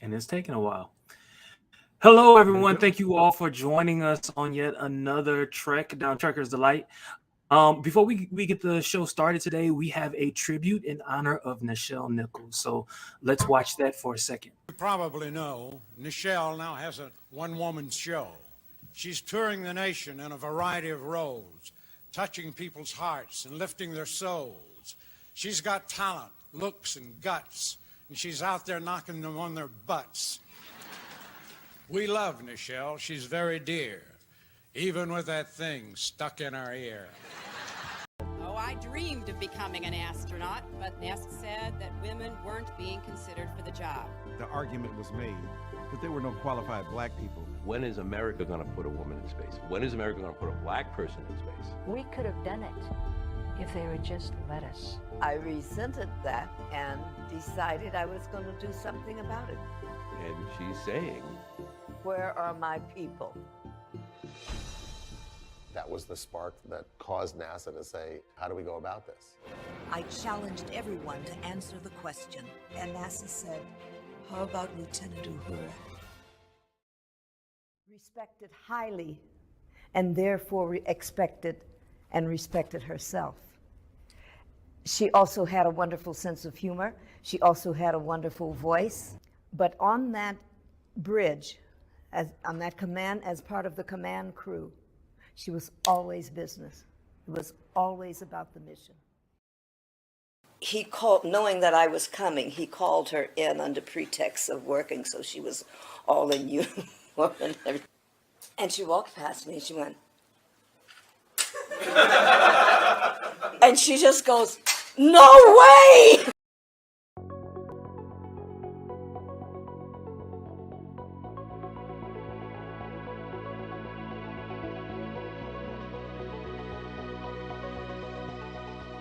And it's taken a while. Hello, There you everyone. go. Thank you all for joining us on yet another trek down Trekker's Delight. Before we get the show started today, we have a tribute in honor of Nichelle Nichols. So let's watch that for a second. You probably know Nichelle now has a one-woman show. She's touring the nation in a variety of roles, touching people's hearts and lifting their souls. She's got talent, looks, and guts, and she's out there knocking them on their butts. We love Nichelle. She's very dear, even with that thing stuck in our ear. Oh, I dreamed of becoming an astronaut, but NASA said that women weren't being considered for the job. The argument was made that there were no qualified black people. When is America going to put a woman in space? When is America going to put a black person in space? We could have done it if they would just let us. I resented that and decided I was going to do something about it. And she's saying, Where are my people? That was the spark that caused NASA to say, how do we go about this? I challenged everyone to answer the question, and NASA said, how about Lieutenant Uhura? Respected highly, and therefore expected and respected herself. She also had a wonderful sense of humor. She also had a wonderful voice. But on that bridge, on that command, as part of the command crew, she was always business. It was always about the mission. He called, knowing that I was coming, he called her in under pretext of working, so she was all in uniform and everything. And she walked past me and she went, and she just goes, no way!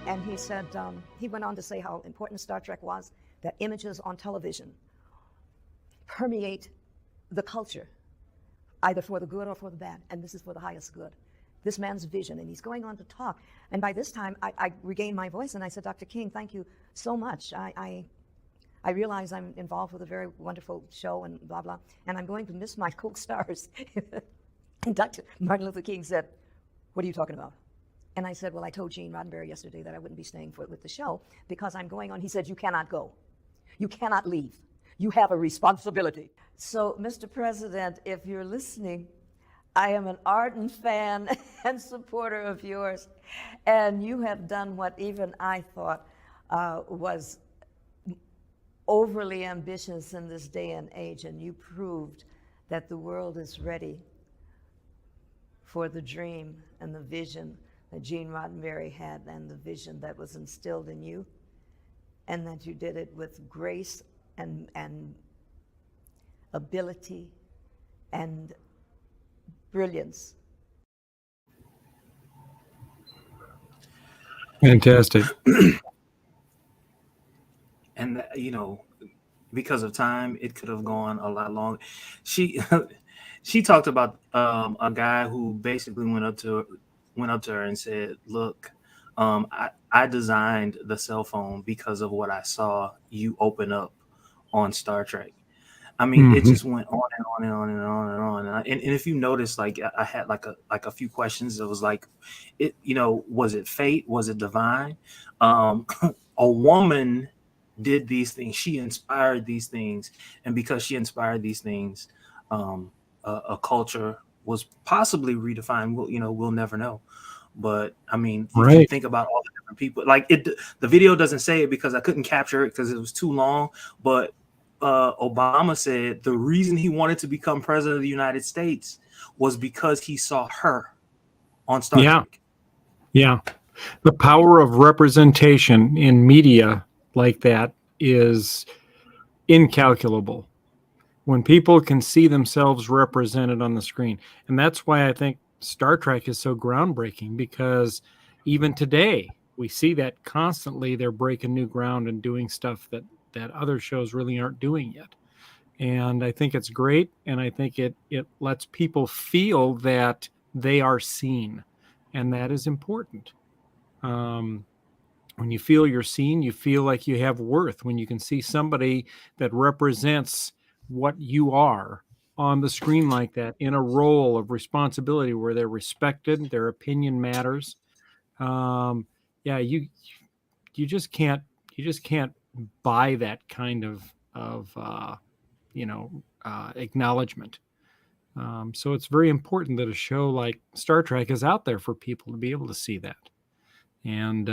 And he said, he went on to say how important Star Trek was, that images on television permeate the culture, either for the good or for the bad, and this is for the highest good. This man's vision, and he's going on to talk. And by this time, I regained my voice, and I said, Dr. King, thank you so much. I realize I'm involved with a very wonderful show and blah, blah, and I'm going to miss my co-stars. And Dr. Martin Luther King said, what are you talking about? And I said, well, I told Gene Roddenberry yesterday that I wouldn't be staying with the show because I'm going on. He said, you cannot go. You cannot leave. You have a responsibility. So, Mr. President, if you're listening, I am an ardent fan and supporter of yours. And you have done what even I thought was overly ambitious in this day and age. And you proved that the world is ready for the dream and the vision that Gene Roddenberry had and the vision that was instilled in you, and that you did it with grace and ability and brilliance. Fantastic. And because of time, it could have gone a lot longer. She she talked about a guy who basically went up to her and said, look, I designed the cell phone because of what I saw you open up on Star Trek. I mean, it just went on and on and on and on and on. And if you notice, like I had like a few questions. It was like, was it fate? Was it divine? A woman did these things. She inspired these things, and because she inspired these things, a culture was possibly redefined. We'll never know. But I mean, if you think about all the different people, like the video doesn't say it because I couldn't capture it because it was too long. But Obama said the reason he wanted to become president of the United States was because he saw her on Star Trek. Yeah. The power of representation in media like that is incalculable. When people can see themselves represented on the screen. And that's why I think Star Trek is so groundbreaking, because even today we see that constantly. They're breaking new ground and doing stuff that other shows really aren't doing yet. And I think it's great. And I think it lets people feel that they are seen. And that is important. When you feel you're seen, you feel like you have worth. When you can see somebody that represents what you are on the screen like that in a role of responsibility where they're respected, their opinion matters. Yeah, you just can't buy that kind of acknowledgement. So it's very important that a show like Star Trek is out there for people to be able to see that. And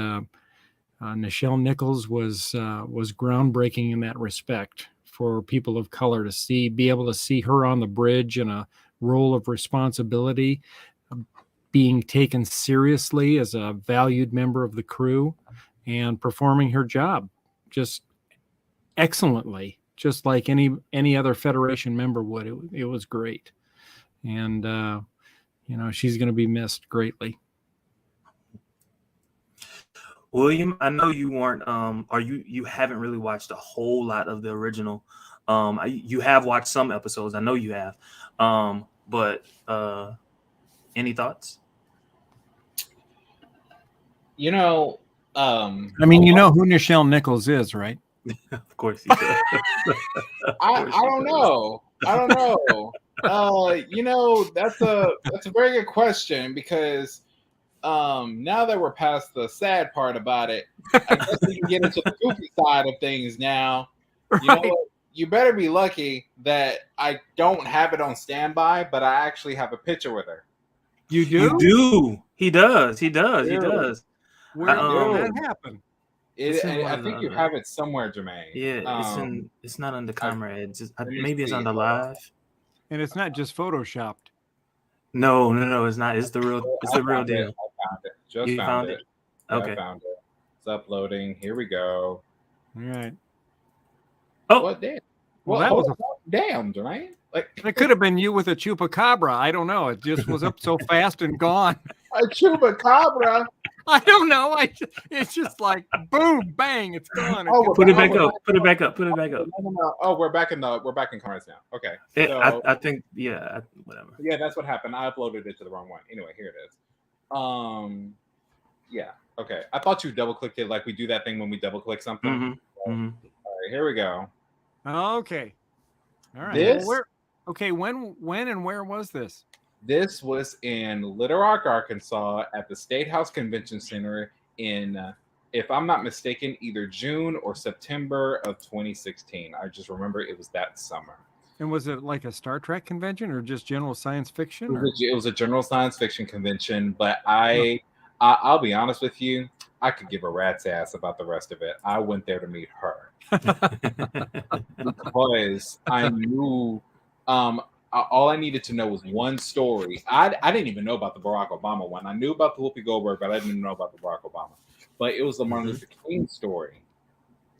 Nichelle Nichols was groundbreaking in that respect for people of color to be able to see her on the bridge in a role of responsibility, being taken seriously as a valued member of the crew, and performing her job just excellently, just like any other Federation member would. It was great, and she's going to be missed greatly. William, I know you weren't or you haven't really watched a whole lot of the original. You have watched some episodes, I know you have. But any thoughts? I mean, you know who Nichelle Nichols is, right? Of course you do. I don't know. That's a very good question, because now that we're past the sad part about it, I guess we can get into the goofy side of things now. Right. You know what? You better be lucky that I don't have it on standby, but I actually have a picture with her. You do? You do. He does. He does. Where did that happen? I think you have it somewhere, Jermaine. Yeah, it's not under comrade. Maybe it's under live. And it's not just photoshopped. No, it's not. It's the real deal. I found it. Just found it. Okay. I found it. It's uploading. Here we go. All right. Oh, what damn? Well, that was damn, Jermaine. Like, it could have been you with a chupacabra. I don't know. It just was up so fast and gone. A chupacabra? I don't know. It's just like boom, bang, it's gone. Put it back up. Put it back up. No. Oh, we're back in comments now. Okay. I think whatever. Yeah, that's what happened. I uploaded it to the wrong one. Anyway, here it is. Yeah. Okay. I thought you double clicked it like we do that thing when we double click something. Mm-hmm. All right, here we go. Okay. All right. This. When and where was this? This was in Little Rock, Arkansas, at the State House Convention Center in, if I'm not mistaken, either June or September of 2016. I just remember it was that summer. And was it like a Star Trek convention or just general science fiction? It was a general science fiction convention, but I'll be honest with you, I could give a rat's ass about the rest of it. I went there to meet her because I knew. All I needed to know was one story. I didn't even know about the Barack Obama one. I knew about the Whoopi Goldberg, but I didn't know about the Barack Obama. But it was the Martin Luther King story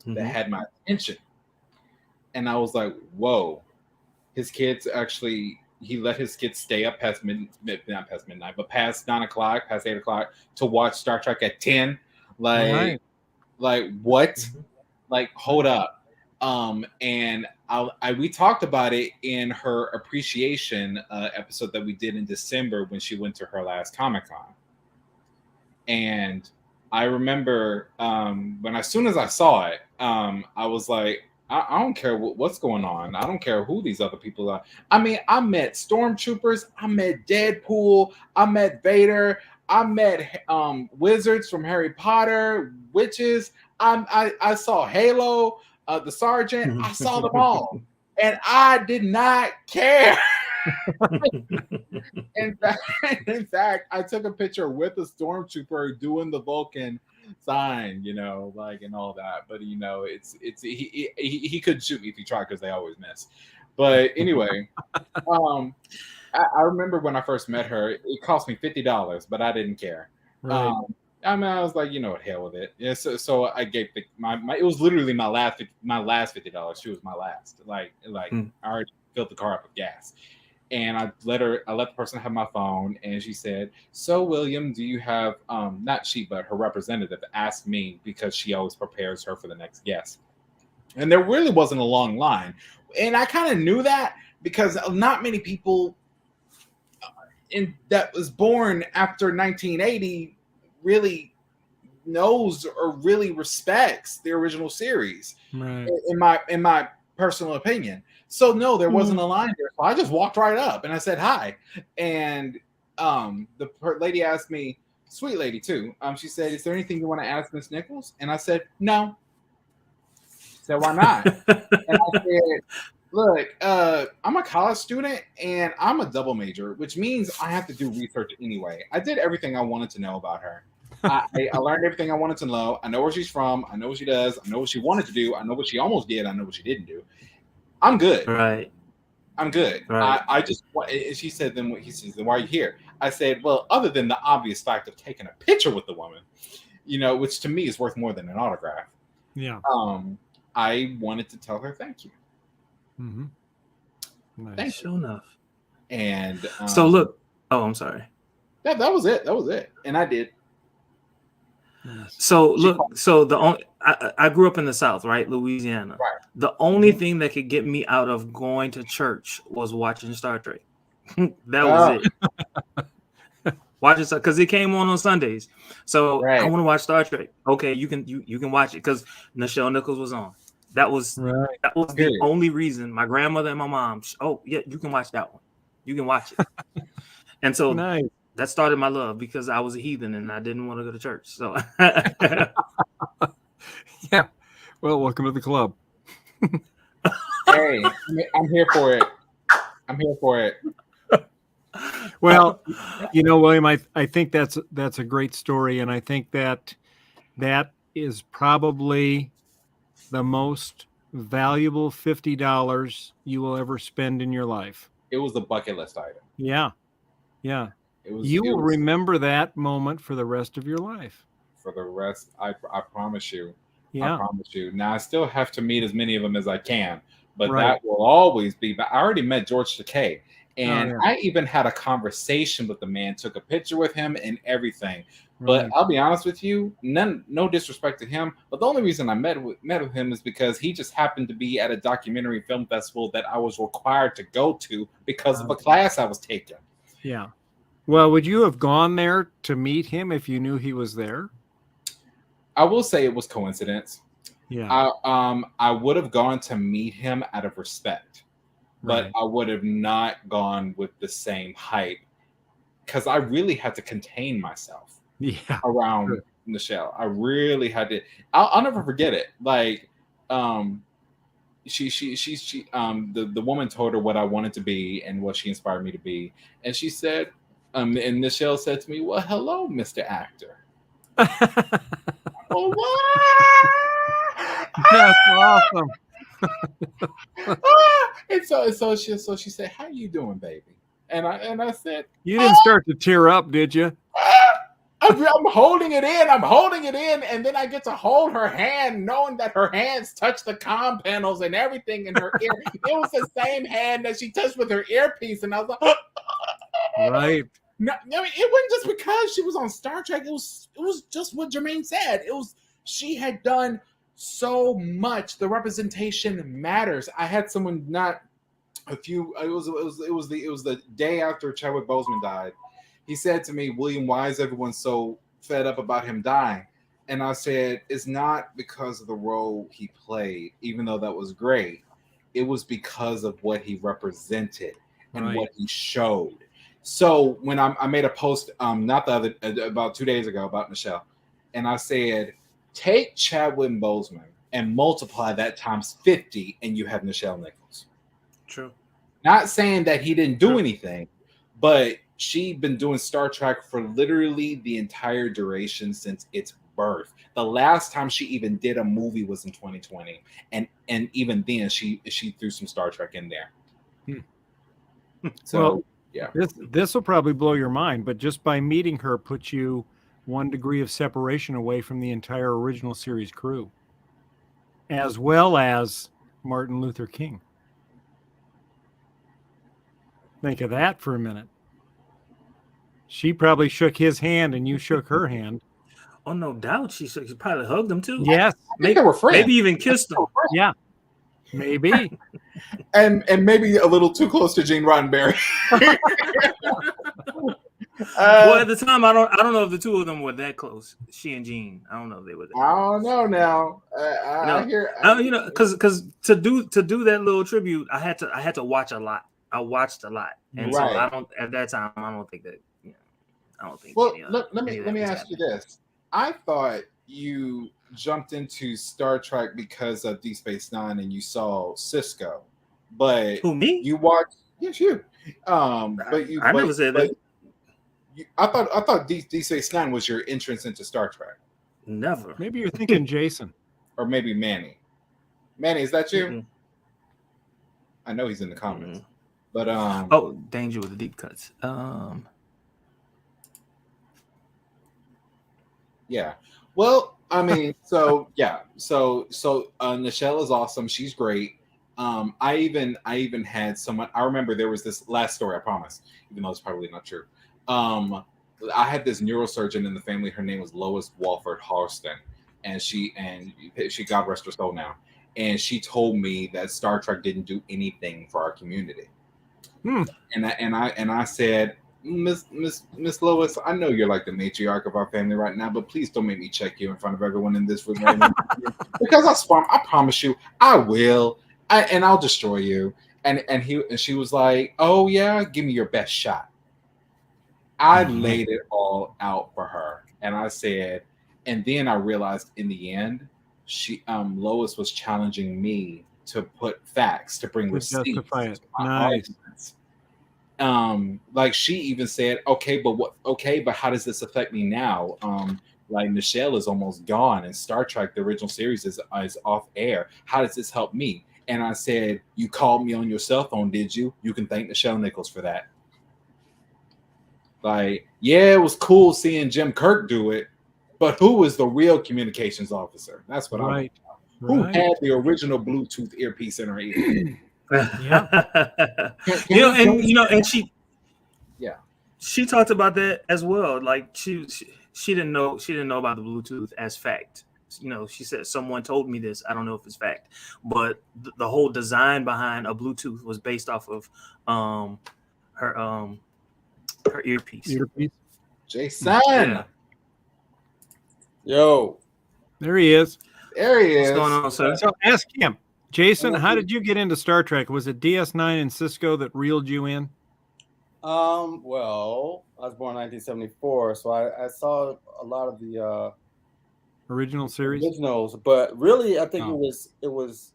that had my attention. And I was like, whoa. His kids he let his kids stay up past not past midnight, but past 9 o'clock, past 8 o'clock to watch Star Trek at 10. Like what? Like, hold up. And we talked about it in her appreciation episode that we did in December when she went to her last Comic-Con. And I remember when as soon as I saw it, I was like, I don't care what's going on. I don't care who these other people are. I mean, I met stormtroopers. I met Deadpool. I met Vader. I met wizards from Harry Potter, witches. I saw Halo. The sergeant, I saw them all, and I did not care. In fact, I took a picture with a stormtrooper doing the Vulcan sign, and all that. But he could shoot me if he tried because they always miss. But anyway, I remember when I first met her, it cost me $50, but I didn't care. Right. I was like, hell with it. Yeah, so I gave my it was literally my last $50. She was my last. I already filled the car up with gas. And I let the person have my phone, and she said, "So William, do you have not she, but her representative asked me, because she always prepares her for the next guest." And there really wasn't a long line. And I kind of knew that because not many people that was born after 1980 really knows or really respects the original series. Right. In my personal opinion. So no, there wasn't a line there. So I just walked right up and I said hi. And the lady asked me, sweet lady too. She said, "Is there anything you want to ask Miss Nichols?" And I said, "No." She said, "Why not?" And I said, "Look, I'm a college student and I'm a double major, which means I have to do research anyway. I did everything I wanted to know about her. I learned everything I wanted to know. I know where she's from. I know what she does. I know what she wanted to do. I know what she almost did. I know what she didn't do. I'm good. Right. I'm good. Right. I just." She said, "Then he says, then why are you here?" I said, "Well, other than the obvious fact of taking a picture with the woman, which to me is worth more than an autograph. Yeah. I wanted to tell her thank you." Mm-hmm. Nice. Thank Sure enough. And so look. Oh, I'm sorry. That was it. That was it. And I did. So look. So I grew up in the South, right, Louisiana. Right. The only thing that could get me out of going to church was watching Star Trek. That was it. Watching stuff because it came on Sundays. So I want to watch Star Trek. Okay, you can watch it because Nichelle Nichols was on. That was the only reason. My grandmother and my mom. Oh yeah, you can watch that one. You can watch it. And so that started my love because I was a heathen and I didn't want to go to church. So yeah. Well, welcome to the club. Hey, I'm here for it. I'm here for it. Well, William, I think that's a great story, and I think that is probably the most valuable $50 you will ever spend in your life. It was a bucket list item. Yeah. You will remember that moment for the rest of your life. For the rest, I promise you. Yeah. I promise you. Now I still have to meet as many of them as I can, but that will always be. But I already met George Takei. And I even had a conversation with the man, took a picture with him and everything. But I'll be honest with you, no disrespect to him, but the only reason I met with him is because he just happened to be at a documentary film festival that I was required to go to because of a class I was taking. Yeah. Well, would you have gone there to meet him if you knew he was there? I will say it was coincidence. Yeah. I would have gone to meet him out of respect. But I would have not gone with the same hype because I really had to contain myself around Nichelle. I really had to. I'll never forget it. Like, the woman told her what I wanted to be and what she inspired me to be, and she said, and Nichelle said to me, "Well, hello, Mr. Actor." Oh, what? That's awesome. And so she said, "How you doing, baby?" And I said, "You didn't start to tear up, did you?" I'm holding it in, and then I get to hold her hand, knowing that her hands touch the comm panels and everything in her ear. It was the same hand that she touched with her earpiece, and I was like, right. No, I mean, it wasn't just because she was on Star Trek. It was just what Jermaine said. She had done so much. The representation matters. I had someone it was the day after Chadwick Boseman died. He said to me, "William, why is everyone so fed up about him dying?" And I said, "It's not because of the role he played, even though that was great. It was because of what he represented and what he showed." So when I made a post about 2 days ago about Nichelle, and I said, take Chadwick Boseman and multiply that times 50, and you have Nichelle Nichols. True. Not saying that he didn't do anything, but she'd been doing Star Trek for literally the entire duration since its birth. The last time she even did a movie was in 2020, and even then she threw some Star Trek in there. So well, yeah, this will probably blow your mind, but just by meeting her puts you 1 degree of separation away from the entire original series crew, as well as Martin Luther King. Think of that for a minute. She probably shook his hand and you shook her hand. Oh, no doubt. She probably hugged him too. Yes. Maybe they were friends. Maybe even kissed him. Yeah. Maybe. and maybe a little too close to Gene Roddenberry. Well, at the time, I don't know if the two of them were that close. She and Jean, I don't know if they were. I don't know now. I hear. Because to do that little tribute, I had to watch a lot. I watched a lot, and so I don't. At that time, I don't think that. I don't think. Well, let me ask you this. I thought you jumped into Star Trek because of Deep Space Nine, and you saw Cisco, but who, me? You watched? Yes, you. But you. I never said that. I thought Deep Space Nine was your entrance into Star Trek. Never. Maybe you're thinking Jason, or maybe Manny. Manny, is that you? Mm-hmm. I know he's in the comments, but oh, danger with the deep cuts. Yeah. Well, I mean, so Nichelle is awesome. She's great. I even had someone. I remember there was this last story. I promise, even though it's probably not true. I had this neurosurgeon in the family. Her name was Lois Walford Halston, and she God rest her soul now. And she told me that Star Trek didn't do anything for our community. And I said, Miss Lois, I know you're like the matriarch of our family right now, but please don't make me check you in front of everyone in this room because I promise you I will, and I'll destroy you. And she was like, oh yeah, give me your best shot. I laid it all out for her, and I said, and then I realized in the end, Lois was challenging me to put facts, to bring receipts. Justify it. Nice. Like she even said, okay, but how does this affect me now? Like Nichelle is almost gone, and Star Trek, the original series, is off air. How does this help me? And I said, you called me on your cell phone, did you? You can thank Nichelle Nichols for that. Like, yeah, it was cool seeing Jim Kirk do it, but who was the real communications officer? That's what I want to know. Who had the original Bluetooth earpiece in her ear? And she talked about that as well. Like she didn't know about the Bluetooth as fact. She said someone told me this. I don't know if it's fact, but the whole design behind a Bluetooth was based off of her earpiece. Jason. Yeah. Yo. There he is. What's going on, sir? So ask him. Jason, how did you get into Star Trek? Was it DS9 and Cisco that reeled you in? Well, I was born in 1974, so I saw a lot of the original series, originals, but really, I think it was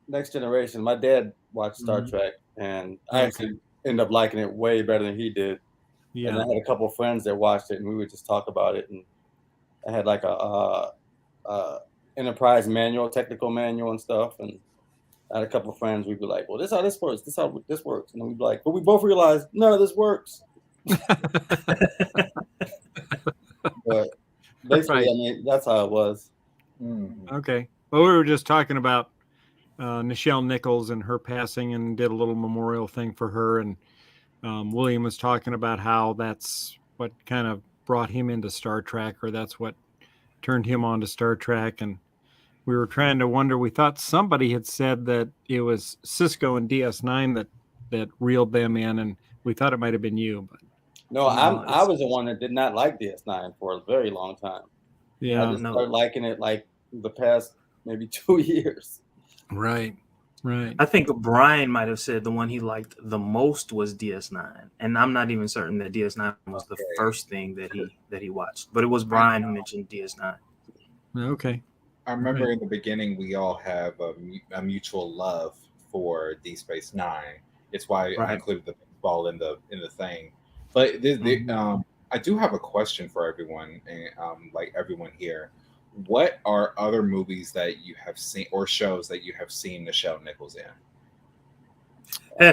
Next Generation. My dad watched Star Trek, and I actually ended up liking it way better than he did. Yeah. And I had a couple of friends that watched it, and we would just talk about it. And I had like a Enterprise manual, technical manual, and stuff. And I had a couple of friends. We'd be like, "Well, this is how this works. This is how this works." And then we'd be like, "But we both realized none of this works." But basically, I mean, that's how it was. Okay. Well, we were just talking about Nichelle Nichols and her passing, and did a little memorial thing for her. And William was talking about how that's what kind of brought him into Star Trek, or that's what turned him on to Star Trek. And we were trying to wonder, we thought somebody had said that it was Cisco and DS9 that reeled them in, and we thought it might have been you. But no, I was the one that did not like DS9 for a very long time. Yeah, I just started liking it like the past maybe 2 years. Right. I think Brian might have said the one he liked the most was DS9, and I'm not even certain that DS9 was the first thing that he watched, but it was Brian who mentioned DS9. Okay. I remember in the beginning we all have a mutual love for Deep Space Nine. It's why I included the ball in the thing. But I do have a question for everyone, and like everyone here. What are other movies that you have seen or shows that you have seen Nichelle Nichols in? I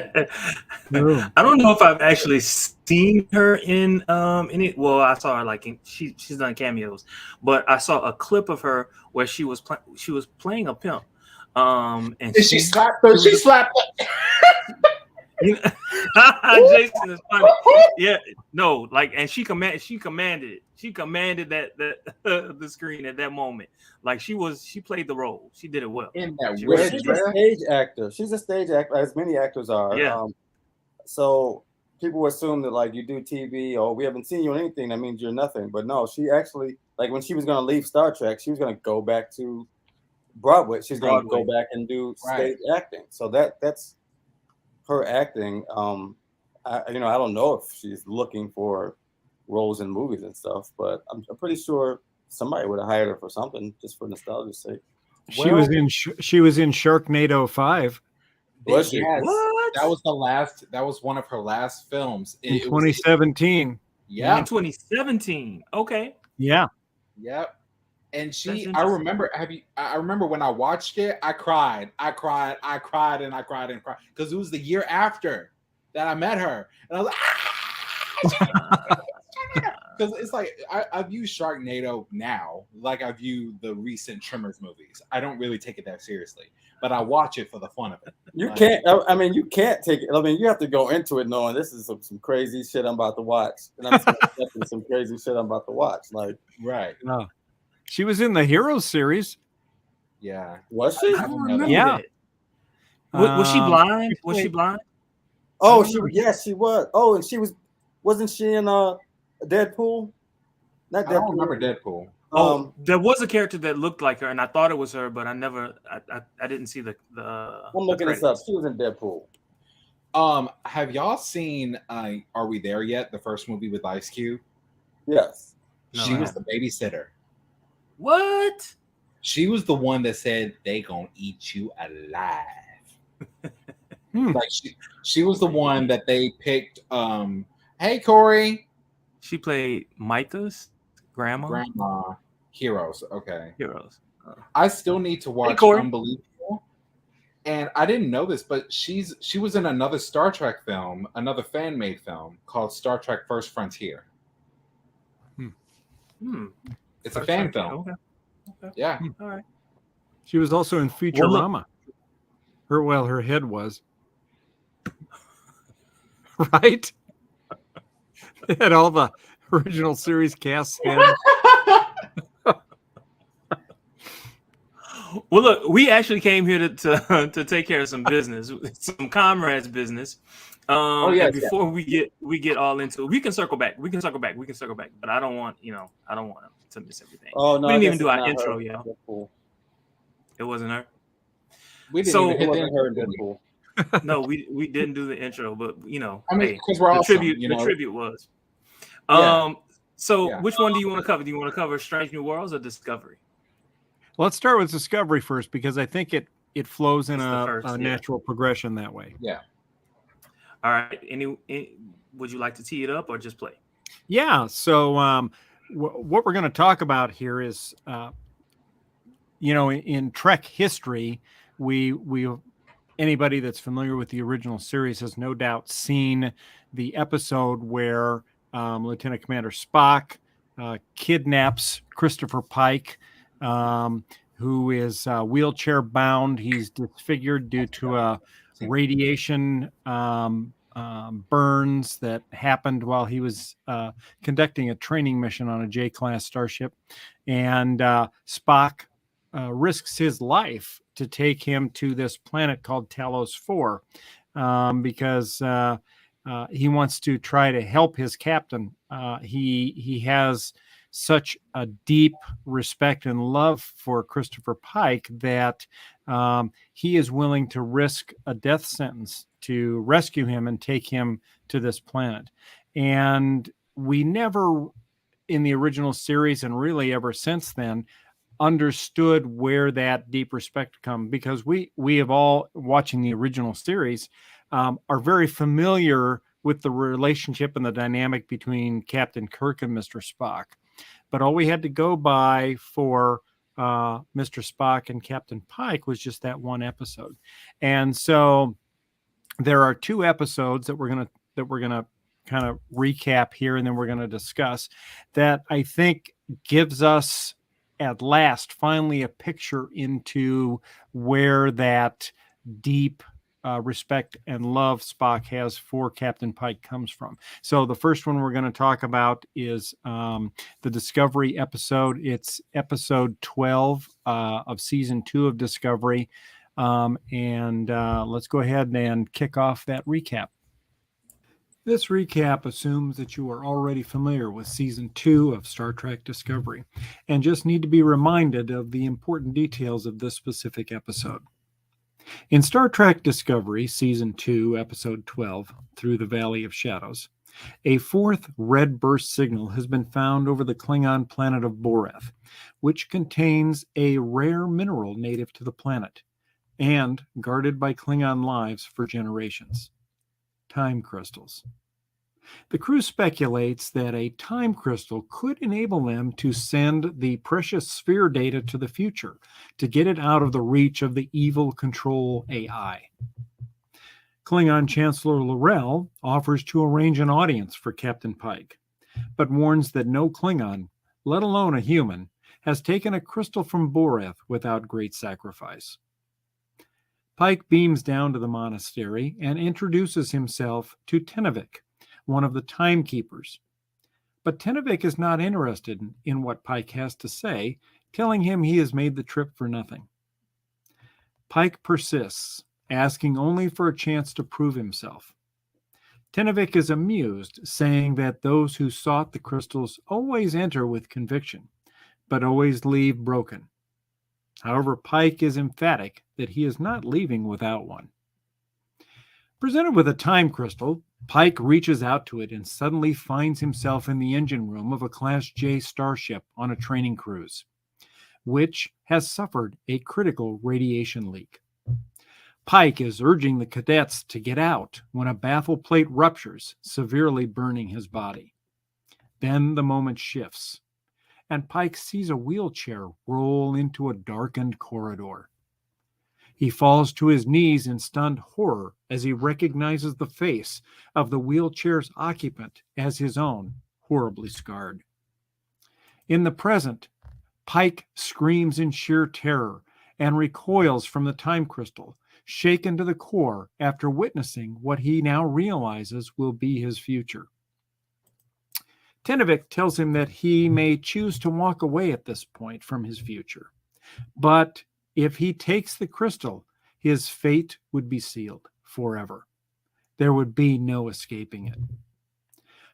don't know if I've actually seen her in it. Well, I saw her like she's done cameos, but I saw a clip of her where she was playing a pimp. And she slapped her. She slapped her. Jason is funny. Yeah, no, like, and she commanded that the screen at that moment. Like she played the role. She did it well. In that she's a stage actor. She's a stage actor, as many actors are. Yeah. So people assume that like you do TV or we haven't seen you in anything, that means you're nothing. But no, she actually, like when she was going to leave Star Trek, she was going to go back to Broadway. She's going to go back and do stage acting. So that's her acting. I don't know if she's looking for roles in movies and stuff, but I'm pretty sure somebody would have hired her for something just for nostalgia's sake. She was in Sharknado 5. Was she? Yes, What? That was one of her last films In 2017. Yeah. In 2017. Okay. Yeah. Yep. And I remember when I watched it, I cried because it was the year after that I met her, and I was like, because it's like I view Sharknado now like I view the recent Tremors movies. I don't really take it that seriously, but I watch it for the fun of it. You can't. I mean, you can't take it. I mean, you have to go into it knowing this is some crazy shit I'm about to watch, and I'm expecting some crazy shit I'm about to watch. Like, right? No, she was in the Heroes series. Yeah, was she? I don't remember Yeah. that. Was she blind? Was she blind? Oh, she was. Oh, and wasn't she in Deadpool? Not Deadpool. I don't remember Deadpool. There was a character that looked like her, and I thought it was her, but I didn't see the. I'm looking this up. She was in Deadpool. Have y'all seen Are We There Yet? The first movie with Ice Cube. Yes. She was the babysitter. What? She was the one that said they gonna eat you alive. Like she was the one that they picked. Hey Corey. She played Micah's grandma. Heroes. Okay. Heroes. I still need to watch Unbelievable. And I didn't know this, but she was in another Star Trek film, another fan-made film called Star Trek First Frontier. It's a fan film. Okay. Yeah. All right. She was also in Futurama. Her head was. Right? They had all the original series cast heads. Well, look, we actually came here to take care of some business, some comrades' business. Before we get all into it, we can circle back. But I don't want to miss everything. Oh no, we didn't even do our intro, yo. Deadpool. It wasn't her. We didn't even hit her in Deadpool. No, we didn't do the intro, but I mean, because we're awesome, the tribute was. Yeah. Which one do you want to cover? Do you want to cover Strange New Worlds or Discovery? Let's start with Discovery first because I think it flows in a natural progression that way. Yeah. All right. Would you like to tee it up or just play? Yeah. So what we're going to talk about here is, in Trek history, we anybody that's familiar with the original series has no doubt seen the episode where Lieutenant Commander Spock kidnaps Christopher Pike, who is wheelchair bound. He's disfigured due to a radiation burns that happened while he was conducting a training mission on a J-class starship. And Spock risks his life to take him to this planet called Talos 4 because he wants to try to help his captain. He has such a deep respect and love for Christopher Pike that he is willing to risk a death sentence to rescue him and take him to this planet. And we never, in the original series and really ever since then, understood where that deep respect comes, because we have all, watching the original series, are very familiar with the relationship and the dynamic between Captain Kirk and Mr. Spock. But all we had to go by for Mr. Spock and Captain Pike was just that one episode. And so there are two episodes that we're gonna kind of recap here, and then we're gonna discuss that I think gives us at last finally a picture into where that deep respect and love Spock has for Captain Pike comes from. So the first one we're going to talk about is the Discovery episode. It's episode 12 of season 2 of Discovery. And let's go ahead and kick off that recap. This recap assumes that you are already familiar with Season 2 of Star Trek Discovery and just need to be reminded of the important details of this specific episode. In Star Trek Discovery, Season 2, Episode 12, Through the Valley of Shadows, a fourth red burst signal has been found over the Klingon planet of Boreth, which contains a rare mineral native to the planet and guarded by Klingon lives for generations. Time crystals. The crew speculates that a time crystal could enable them to send the precious sphere data to the future to get it out of the reach of the evil control AI. Klingon Chancellor L'Rell offers to arrange an audience for Captain Pike, but warns that no Klingon, let alone a human, has taken a crystal from Boreth without great sacrifice. Pike beams down to the monastery and introduces himself to Tenavik, one of the timekeepers. But Tenavik is not interested in what Pike has to say, telling him he has made the trip for nothing. Pike persists, asking only for a chance to prove himself. Tenavik is amused, saying that those who sought the crystals always enter with conviction, but always leave broken. However, Pike is emphatic that he is not leaving without one. Presented with a time crystal, Pike reaches out to it and suddenly finds himself in the engine room of a Class J starship on a training cruise, which has suffered a critical radiation leak. Pike is urging the cadets to get out when a baffle plate ruptures, severely burning his body. Then the moment shifts, and Pike sees a wheelchair roll into a darkened corridor. He falls to his knees in stunned horror as he recognizes the face of the wheelchair's occupant as his own, horribly scarred. In the present, Pike screams in sheer terror and recoils from the time crystal, shaken to the core after witnessing what he now realizes will be his future. Tenavik tells him that he may choose to walk away at this point from his future, but if he takes the crystal, his fate would be sealed forever. There would be no escaping it.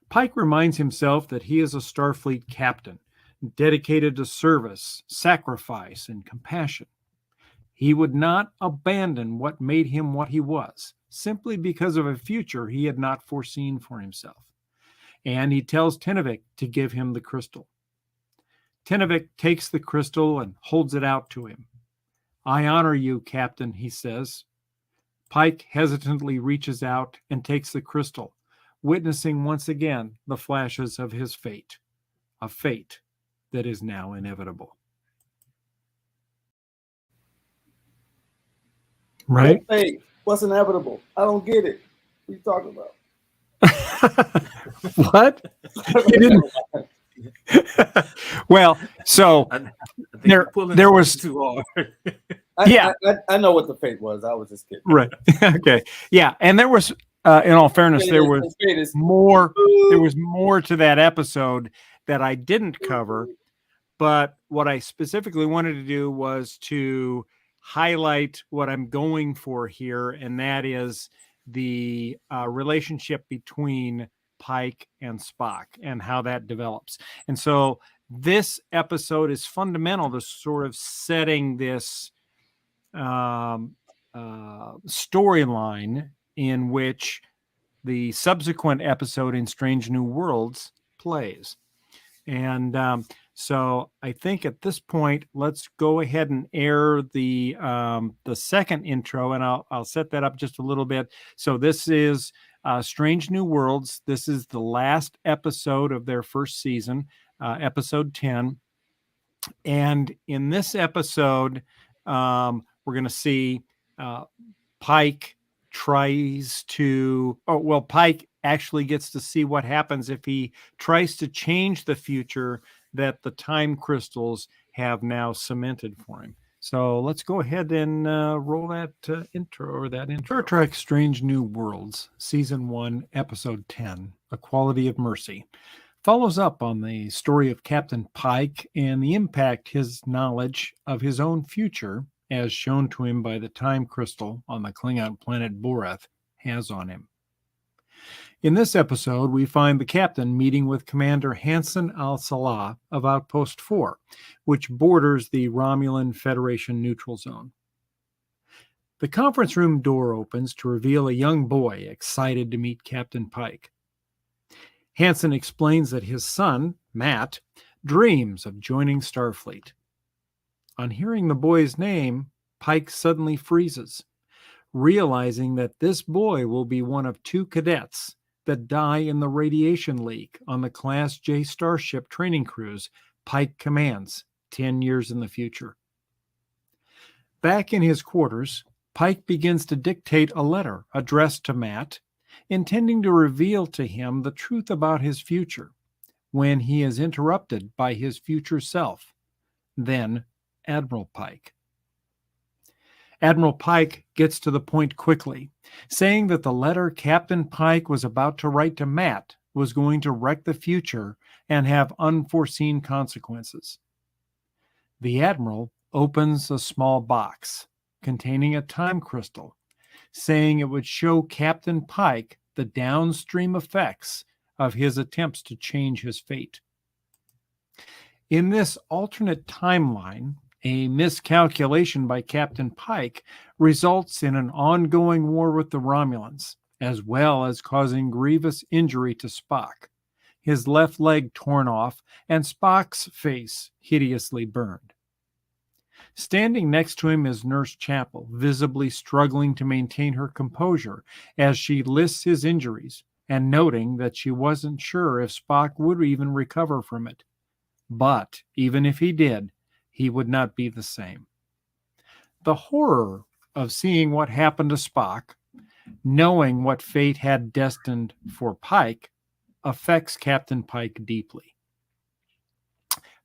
Pike reminds himself that he is a Starfleet captain, dedicated to service, sacrifice, and compassion. He would not abandon what made him what he was, simply because of a future he had not foreseen for himself. And he tells Tenavik to give him the crystal. Tenavik takes the crystal and holds it out to him. "I honor you, Captain," he says. Pike hesitantly reaches out and takes the crystal, witnessing once again the flashes of his fate, a fate that is now inevitable. Right? Hey, what's inevitable? I don't get it. What are you talking about? What? You didn't. Well, so I think there was too hard. I know what the fate was. I was just kidding. Right. Okay. Yeah, and there was, in all fairness, there was more. There was more to that episode that I didn't cover. But what I specifically wanted to do was to highlight what I'm going for here, and that is the relationship between Pike and Spock and how that develops. And so this episode is fundamental to sort of setting this storyline in which the subsequent episode in Strange New Worlds plays. And so I think at this point, let's go ahead and air the second intro, and I'll set that up just a little bit. So this is Strange New Worlds. This is the last episode of their first season, episode 10. And in this episode, we're going to see Pike tries to, Pike actually gets to see what happens if he tries to change the future that the time crystals have now cemented for him. So let's go ahead and roll that intro. Star Trek Strange New Worlds, Season 1, Episode 10, A Quality of Mercy, follows up on the story of Captain Pike and the impact his knowledge of his own future, as shown to him by the time crystal on the Klingon planet Boreth, has on him. In this episode, we find the captain meeting with Commander Hansen al-Salah of Outpost 4, which borders the Romulan Federation neutral zone. The conference room door opens to reveal a young boy excited to meet Captain Pike. Hansen explains that his son, Matt, dreams of joining Starfleet. On hearing the boy's name, Pike suddenly freezes, realizing that this boy will be one of 2 cadets that die in the radiation leak on the Class J starship training cruise Pike commands 10 years in the future. Back in his quarters, Pike begins to dictate a letter addressed to Matt, intending to reveal to him the truth about his future, when he is interrupted by his future self, then Admiral Pike. Admiral Pike gets to the point quickly, saying that the letter Captain Pike was about to write to Matt was going to wreck the future and have unforeseen consequences. The Admiral opens a small box containing a time crystal, saying it would show Captain Pike the downstream effects of his attempts to change his fate. In this alternate timeline, a miscalculation by Captain Pike results in an ongoing war with the Romulans, as well as causing grievous injury to Spock, his left leg torn off, and Spock's face hideously burned. Standing next to him is Nurse Chapel, visibly struggling to maintain her composure as she lists his injuries, and noting that she wasn't sure if Spock would even recover from it. But even if he did, he would not be the same. The horror of seeing what happened to Spock, knowing what fate had destined for Pike, affects Captain Pike deeply.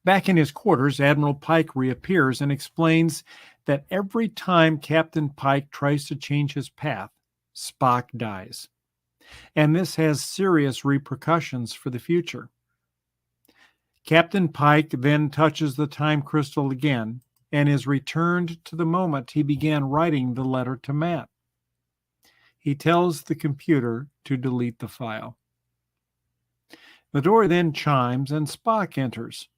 Back in his quarters, Admiral Pike reappears and explains that every time Captain Pike tries to change his path, Spock dies. And this has serious repercussions for the future. Captain Pike then touches the time crystal again and is returned to the moment he began writing the letter to Matt. He tells the computer to delete the file. The door then chimes and Spock enters.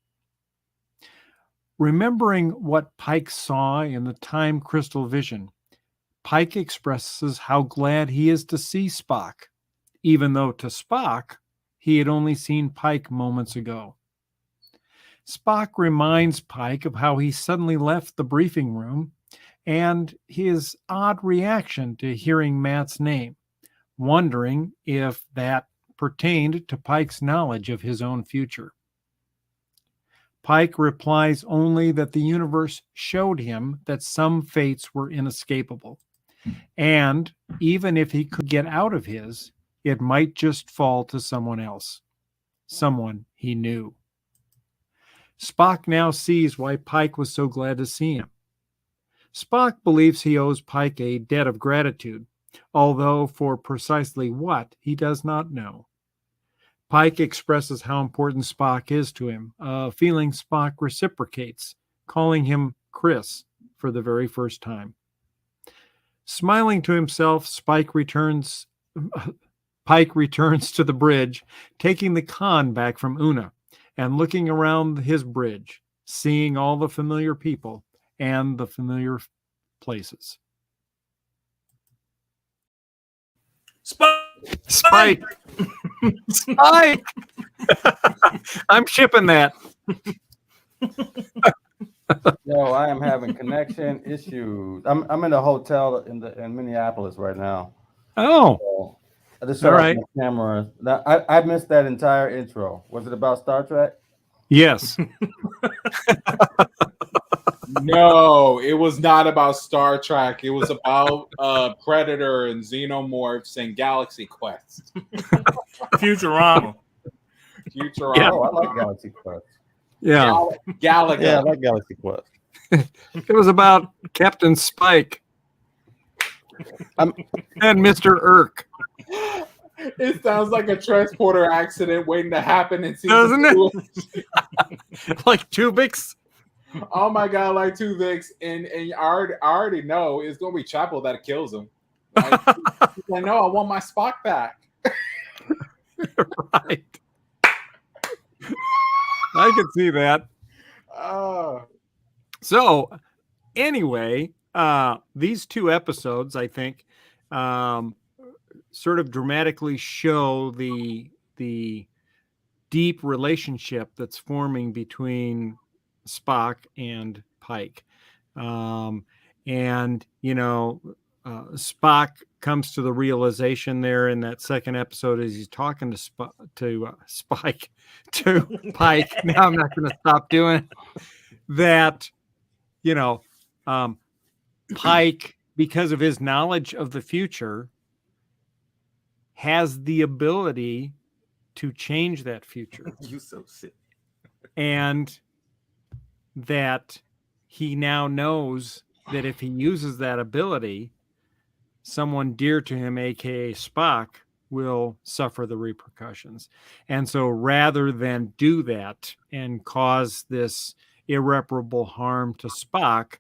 Remembering what Pike saw in the time crystal vision, Pike expresses how glad he is to see Spock, even though to Spock, he had only seen Pike moments ago. Spock reminds Pike of how he suddenly left the briefing room and his odd reaction to hearing Matt's name, wondering if that pertained to Pike's knowledge of his own future. Pike replies only that the universe showed him that some fates were inescapable, and even if he could get out of his, it might just fall to someone else, someone he knew. Spock now sees why Pike was so glad to see him. Spock believes he owes Pike a debt of gratitude, although for precisely what, he does not know. Pike expresses how important Spock is to him, a feeling Spock reciprocates, calling him Chris for the very first time. Smiling to himself, Pike returns to the bridge, taking the con back from Una, and looking around his bridge, seeing all the familiar people and the familiar places. Spike! Spike! I'm shipping that. Yo, I am having connection issues. I'm in a hotel in Minneapolis right now. Oh. So I just shut off my camera. I missed that entire intro. Was it about Star Trek? Yes. No, it was not about Star Trek. It was about Predator and Xenomorphs and Galaxy Quest. Futurama. Futurama. Yeah. Oh, I like Galaxy Quest. Yeah. Galaga. Yeah, I like Galaxy Quest. It was about Captain Spike and Mr. Irk. It sounds like a transporter accident waiting to happen in season Doesn't 2. It? Like Tubix? Oh my god, like Tuvix, and I already know it's gonna be Chapel that kills him. Like, I know I want my Spock back. Right. I can see that. So anyway, these two episodes, I think, sort of dramatically show the deep relationship that's forming between Spock and Pike. And, you know, Spock comes to the realization there in that second episode as he's talking to Spike, to Pike. Now I'm not going to stop doing it. That, you know, Pike, because of his knowledge of the future, has the ability to change that future. You so sick. And that he now knows that if he uses that ability, someone dear to him, aka Spock, will suffer the repercussions. And so rather than do that and cause this irreparable harm to Spock,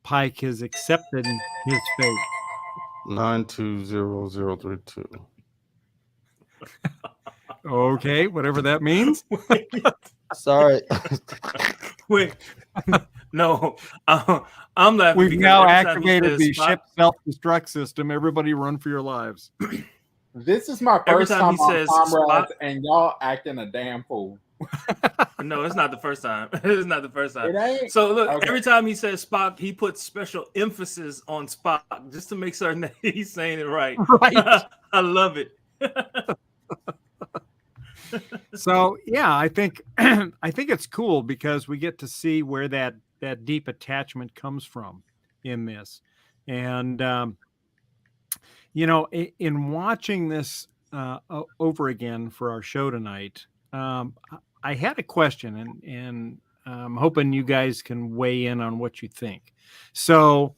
Pike has accepted his fate. 920032. Okay, whatever that means. Sorry. Wait. No, I'm laughing. We've because now every time he activated says the Spock- ship self-destruct system. Everybody run for your lives. This is my Every first time time he on says Comrades, Spock- and y'all acting a damn fool. No, it's not the first time. It's not the first time. It ain't? So look, Okay. every time he says Spock, he puts special emphasis on Spock just to make certain that he's saying it right. Right. I love it. So yeah, I think it's cool because we get to see where that deep attachment comes from in this. And you know, in watching this over again for our show tonight, I had a question, and I'm hoping you guys can weigh in on what you think. So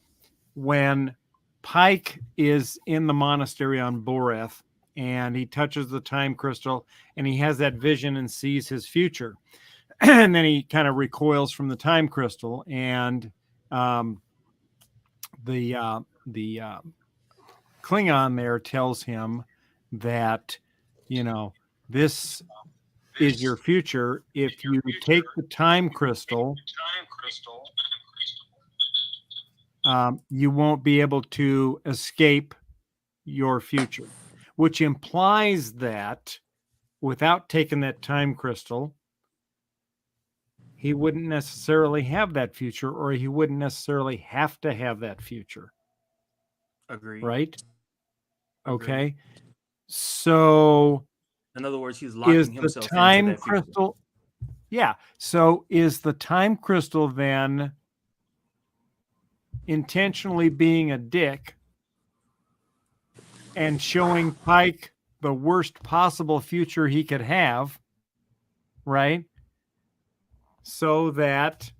when Pike is in the monastery on Boreth and he touches the time crystal and he has that vision and sees his future, and then he kind of recoils from the time crystal, and the Klingon there tells him that, you know, this is your future. If you take the time crystal, you won't be able to escape your future, which implies that without taking that time crystal, he wouldn't necessarily have that future, or he wouldn't necessarily have to have that future. Agreed. Right? Agreed. Okay. So In other words, he's locking is the himself time into that future. crystal? Yeah. So is the time crystal then intentionally being a dick and showing Pike the worst possible future he could have, right? So that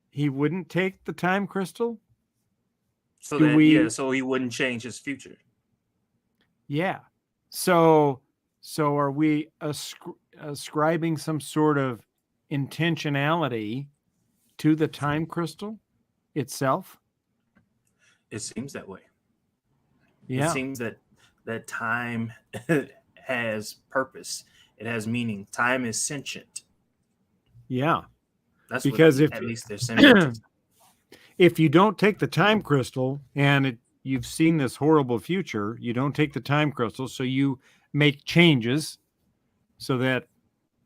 he wouldn't take the time crystal? So Do that we- so he wouldn't change his future. Yeah. So are we ascribing some sort of intentionality to the time crystal itself? It seems that way. Yeah. It seems that time has purpose. It has meaning. Time is sentient. Yeah. That's Because what, at least they're sentient. if you don't take the time crystal and you've seen this horrible future, you don't take the time crystal, so you make changes so that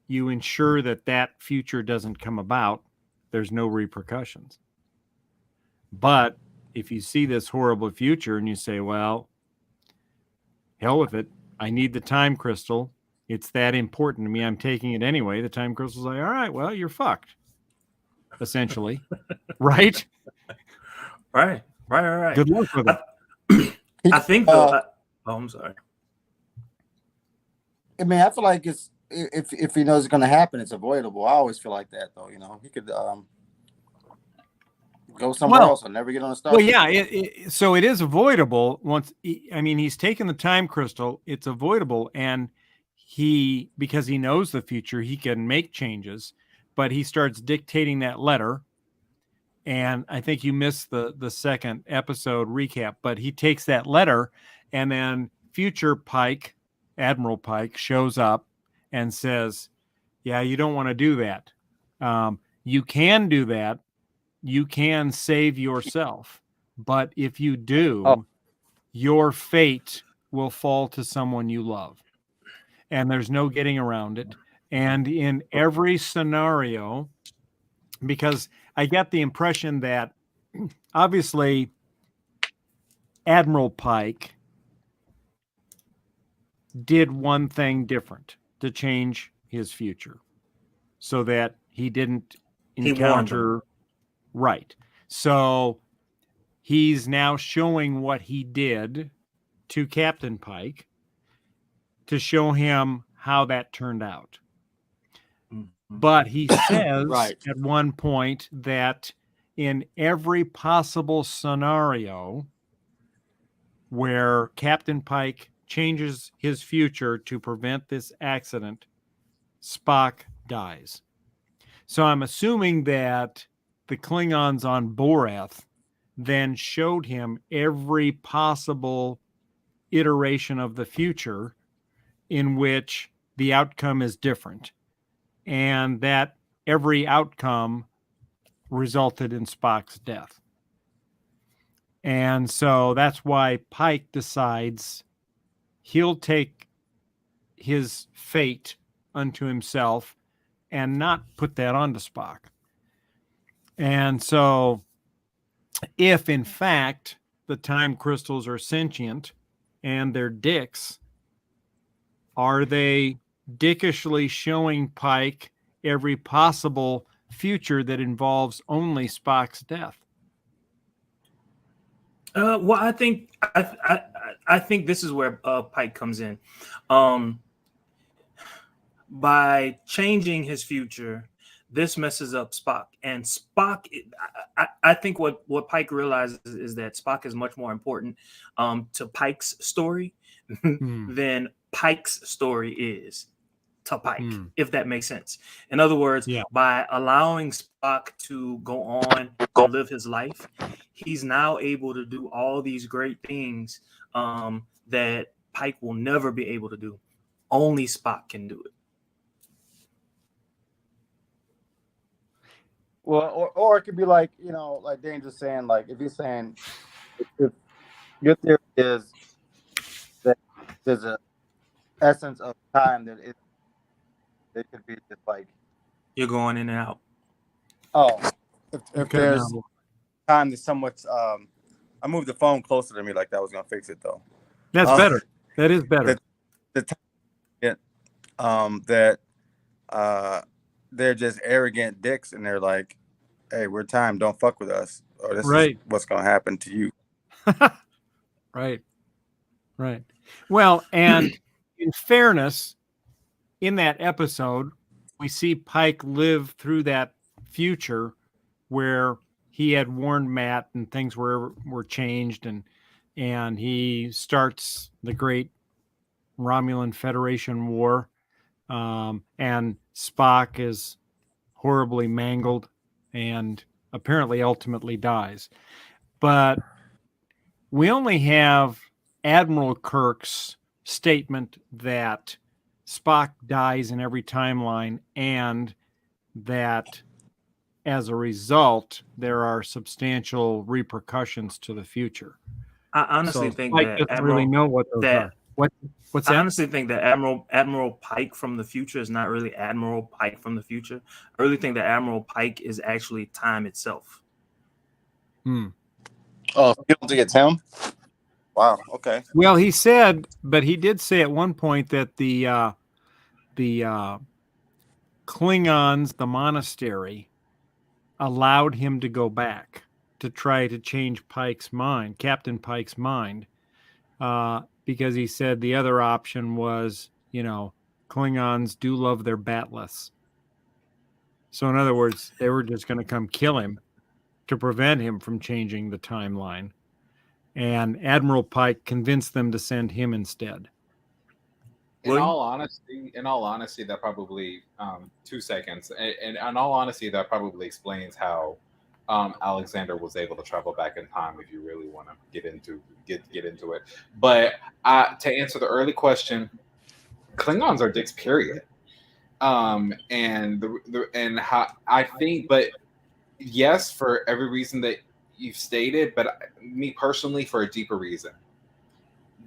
you ensure that that future doesn't come about. There's no repercussions. But if you see this horrible future and you say, well, hell with it, I need the time crystal. It's that important to me. I'm taking it anyway. The time crystal's like, all right, well, you're fucked. Essentially. Right? Right. Good luck with it. I think though. I'm sorry. I mean, I feel like it's if he knows it's going to happen, it's avoidable. I always feel like that, though. You know, he could go somewhere else and never get on a star. Well, yeah. So it is avoidable once. I mean, he's taken the time crystal. It's avoidable, and because he knows the future, he can make changes. But he starts dictating that letter, and I think you missed the second episode recap. But he takes that letter, and then future Pike Admiral Pike, shows up and says, yeah, you don't want to do that. You can do that. You can save yourself. But if you do, your fate will fall to someone you love. And there's no getting around it. And in every scenario, because I get the impression that obviously Admiral Pike did one thing different to change his future so that he didn't encounter. Right. So he's now showing what he did to Captain Pike to show him how that turned out. But he says at one point that in every possible scenario where Captain Pike changes his future to prevent this accident, Spock dies. So I'm assuming that the Klingons on Borath then showed him every possible iteration of the future in which the outcome is different, and that every outcome resulted in Spock's death. And so that's why Pike decides he'll take his fate unto himself and not put that onto Spock. And so if in fact the time crystals are sentient and they're dicks, are they dickishly showing Pike every possible future that involves only Spock's death? Well, I think this is where Pike comes in. By changing his future, this messes up Spock. And Spock, I think what Pike realizes is that Spock is much more important to Pike's story than Pike's story is to Pike, if that makes sense. In other words, by allowing Spock to go on and live his life, he's now able to do all these great things that Pike will never be able to do. Only Spock can do it. Well, or it could be like, you know, like Dane's just saying, like if he's saying, if your theory is that there's a essence of time that it could be just like you're going in and out. Oh, if there's time that's somewhat, I moved the phone closer to me like that was gonna fix it though. That's better. That is better. The time, that they're just arrogant dicks and they're like, hey, we're time, don't fuck with us, or this is what's gonna happen to you. Right. Well, and in fairness, in that episode, we see Pike live through that future where he had warned Matt and things were changed, and he starts the great Romulan Federation War, and Spock is horribly mangled and apparently ultimately dies. But we only have Admiral Kirk's statement that Spock dies in every timeline and that as a result, there are substantial repercussions to the future. I honestly think Pike that doesn't really know what those are. What's that? I honestly think that Admiral Pike from the future is not really Admiral Pike from the future. I really think that Admiral Pike is actually time itself. Oh, you don't think it's him? Wow. Okay. Well, he said, but he did say at one point that the Klingons, the monastery, allowed him to go back to try to change Pike's mind, Captain Pike's mind, because he said the other option was, Klingons do love their batless. So in other words, they were just going to come kill him to prevent him from changing the timeline. And Admiral Pike convinced them to send him instead. In all honesty, that probably 2 seconds. And in all honesty, that probably explains how Alexander was able to travel back in time. If you really want to get into it, but to answer the early question, Klingons are dicks, period. And how I think, but yes, for every reason that you've stated, but me personally, for a deeper reason.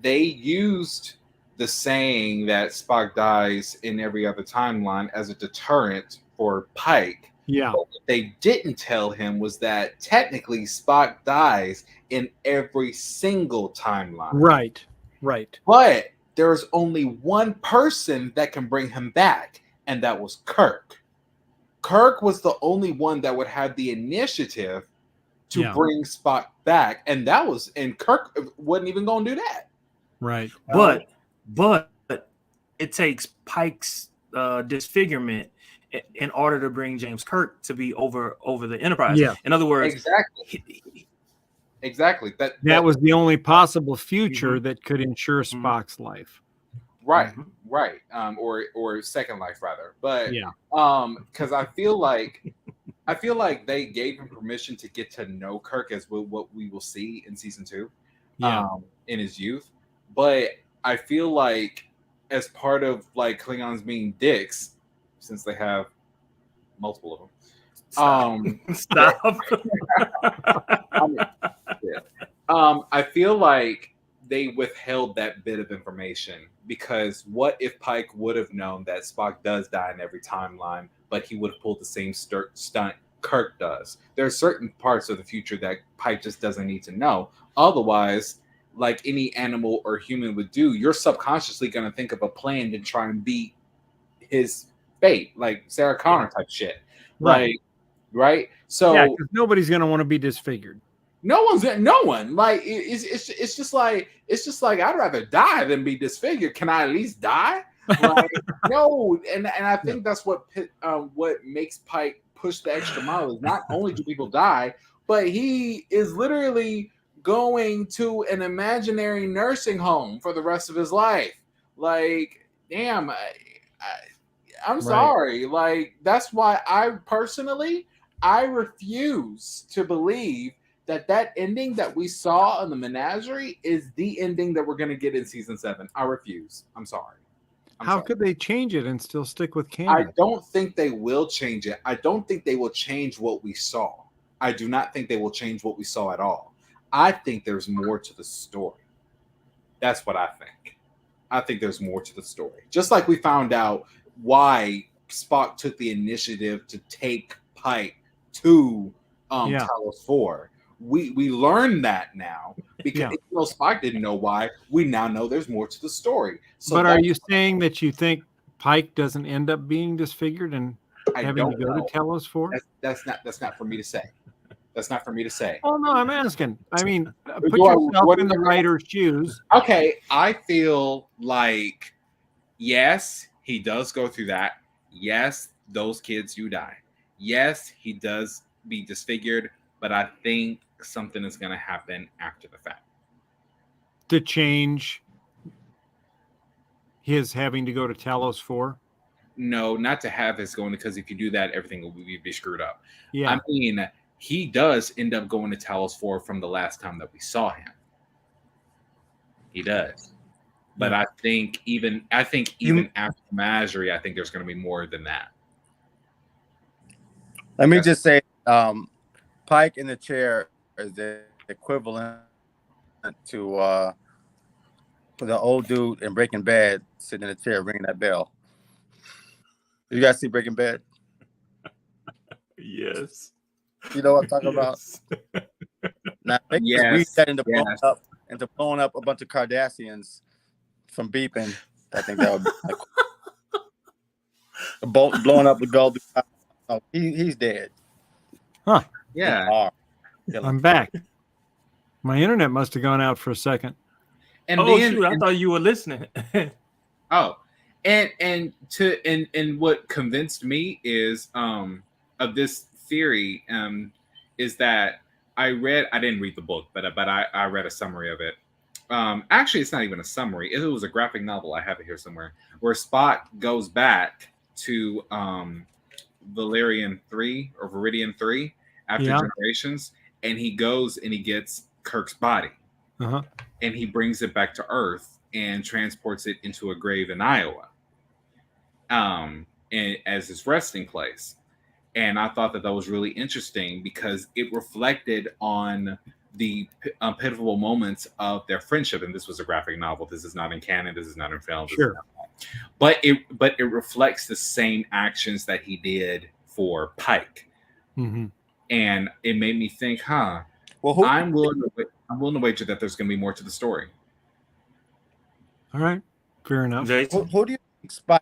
They used the saying that Spock dies in every other timeline as a deterrent for Pike. Yeah. But what they didn't tell him was that technically Spock dies in every single timeline. Right. Right. But there's only one person that can bring him back, and that was Kirk. Kirk was the only one that would have the initiative to bring Spock back, and Kirk wasn't even going to do that. Right. But it takes Pike's disfigurement in order to bring James Kirk to be over the Enterprise. Yeah. In other words, exactly. That was the only possible future that could ensure Spock's life. Right. Right. Or second life rather. But because I feel like they gave him permission to get to know Kirk as what we will see in season 2. In his youth. But I feel like as part of like Klingons being dicks, since they have multiple of them. Stop. I feel like they withheld that bit of information because what if Pike would have known that Spock does die in every timeline, but he would have pulled the same stunt Kirk does? There are certain parts of the future that Pike just doesn't need to know. Otherwise, like any animal or human would do, you're subconsciously going to think of a plan to try and beat his fate, like Sarah Connor type shit. Right. Right. So because nobody's going to want to be disfigured. No one. Like it's just like I'd rather die than be disfigured. Can I at least die? Like, no, and I think that's what makes Pike push the extra mile. Is not only do people die, but he is literally going to an imaginary nursing home for the rest of his life. Like, damn, I'm sorry. Like, that's why I refuse to believe that ending that we saw in the menagerie is the ending that we're going to get in season 7. I refuse. I'm sorry. How could they change it and still stick with canon? I don't think they will change it. I don't think they will change what we saw. I do not think they will change what we saw at all. I think there's more to the story. That's what I think. I think there's more to the story. Just like we found out why Spock took the initiative to take Pike to Talos 4. We learned that now because even though Spock didn't know why, we now know there's more to the story. So but are you saying that you think Pike doesn't end up being disfigured and having to go to Talos 4? That's not for me to say. That's not for me to say. Oh no, I'm asking. I mean, put yourself in the writer's shoes. Okay, I feel like yes, he does go through that. Yes, those kids do die. Yes, he does be disfigured, but I think something is going to happen after the fact. To change his having to go to Talos 4? No, not to have his going, because if you do that, everything will be screwed up. Yeah. I mean, he does end up going to Talos 4 from the last time that we saw him. He does. But I think even after Menagerie, I think there's going to be more than that. Let me just say, Pike in the chair is the equivalent to the old dude in Breaking Bad sitting in the chair ringing that bell. You guys see Breaking Bad? Yes. You know what I'm talking about? Now, they read that into blowing up a bunch of Cardassians from beeping. I think that would be like blowing up the gold. Oh, he's dead. Huh. Yeah. I'm back. My internet must have gone out for a second. And shoot, I thought you were listening. And what convinced me is of this theory is that I didn't read the book, but I read a summary of it. Actually, it's not even a summary. It was a graphic novel. I have it here somewhere, where Spock goes back to Valerian 3 or Viridian 3 after Generations, and he goes and he gets Kirk's body, and he brings it back to Earth and transports it into a grave in Iowa. and as his resting place. And I thought that was really interesting because it reflected on the pivotal moments of their friendship. And this was a graphic novel. This is not in canon. This is not in film. Sure. But it reflects the same actions that he did for Pike. Mm-hmm. And it made me think, Well, I'm willing to wager that there's going to be more to the story. All right. Fair enough. Who do you think Spike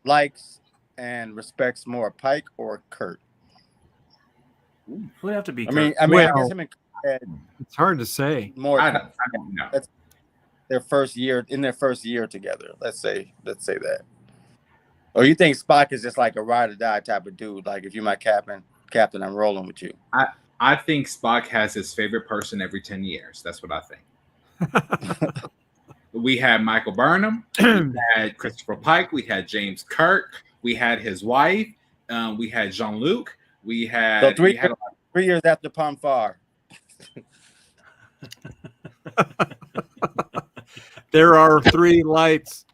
likes and respects more, Pike or Kurt? Would have to be. I mean, Well, I guess him and Kurt had it's hard to say. more. I don't know. That's their first year together. Let's say that. Or you think Spock is just like a ride or die type of dude? Like, if you're my captain, I'm rolling with you. I think Spock has his favorite person every 10 years. That's what I think. We had Michael Burnham, we had Christopher Pike, we had James Kirk, we had his wife, we had Jean-Luc, we had... So 3 years after Pomfar. There are 3 lights.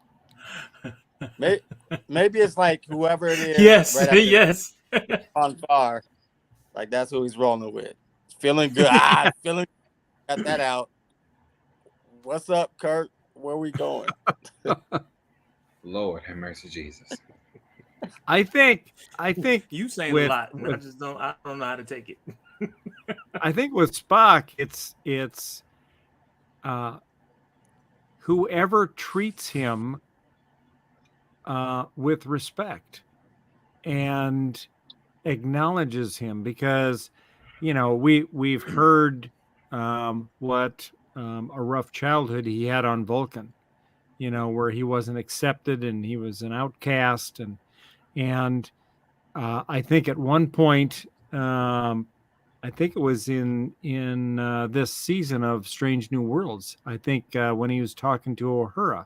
Maybe it's like whoever it is. Yes, right yes. Pomfar. Like, that's who he's rolling with. Feeling good. Feeling got that out. What's up, Kurt? Where we going? Lord have mercy, Jesus. I think you saying a lot. I just don't know how to take it. I think with Spock, it's whoever treats him with respect and acknowledges him, because we've heard what a rough childhood he had on Vulcan, where he wasn't accepted and he was an outcast, and I think at one point, I think it was in this season of Strange New Worlds, I think when he was talking to Uhura,